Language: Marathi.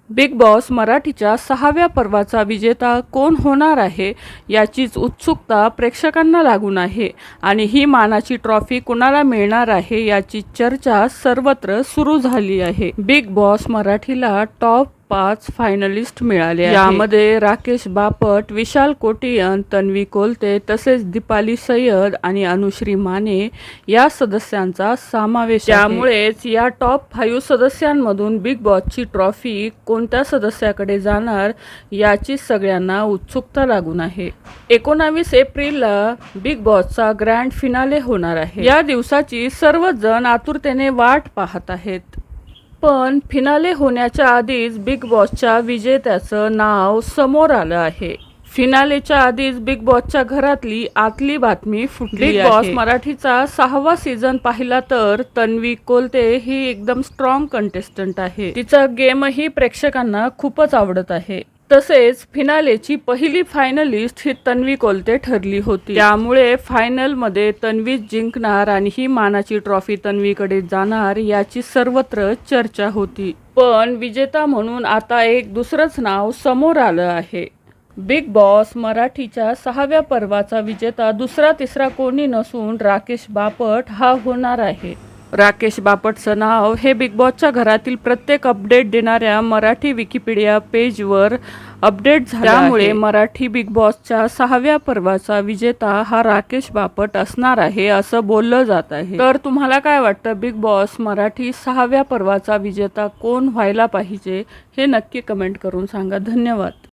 बिग बॉस मराठीच्या 6व्या पर्वाचा विजेता कोण होणार आहे याचीच उत्सुकता प्रेक्षकांना लागून आहे आणि ही मानाची ट्रॉफी कुणाला मिळणार आहे याची चर्चा सर्वत्र सुरू झाली आहे. बिग बॉस मराठीला टॉप 5 फायनलिस्ट मिळाले आहेत. यामध्ये राकेश बापट, विशाल कोटियन, तन्वी कोलते तसेच दीपाली सय्यद आणि अनुश्री माने या सदस्यांचा समावेश आहे. त्यामुळेच या टॉप 5 सदस्यांमधून बिग बॉसची ट्रॉफी कोणत्या सदस्याकडे जाणार याची सगळ्यांना उत्सुकता लागून आहे. 19 एप्रिलला बिग बॉसचा ग्रँड फिनाले होणार आहे. या दिवसाची सर्वच जण आतुरतेने वाट पाहत आहेत. पण फिनाले होण्याच्या आधीच बिग बॉसच्या विजेत्याचं नाव समोर आलं आहे. फिनालेच्या आधीच बिग बॉसच्या घरातली आतली बातमी फुटली आहे. बिग बॉस मराठीचा 6वा सीझन पाहिला तर तन्वी कोलते ही एकदम स्ट्रॉंग कंटेस्टंट आहे. तिचा गेमही प्रेक्षकांना खूपच आवडत आहे. तसेच फिनालेची पहिली फायनलिस्ट ही तन्वी कोलते ठरली होती. त्यामुळे फायनलमध्ये तन्वी जिंकणार आणि ही मानाची ट्रॉफी तन्वीकडे जाणार याची सर्वत्र चर्चा होती. पण विजेता म्हणून आता एक दुसरंच नाव समोर आलं आहे. बिग बॉस मराठीच्या 6व्या पर्वाचा विजेता दुसरा तिसरा कोणी नसून राकेश बापट हा होणार आहे. राकेश बापटचं नाव हे बिग बॉसच्या घरातील प्रत्येक अपडेट देणाऱ्या मराठी विकिपीडिया पेजवर अपडेट झालं. त्यामुळे मराठी बिग बॉसच्या 6व्या पर्वाचा विजेता हा राकेश बापट असणार आहे असं बोललं जात आहे. तर तुम्हाला काय वाटतं, बिग बॉस मराठी 6व्या पर्वाचा विजेता कोण व्हायला पाहिजे हे नक्की कमेंट करून सांगा. धन्यवाद.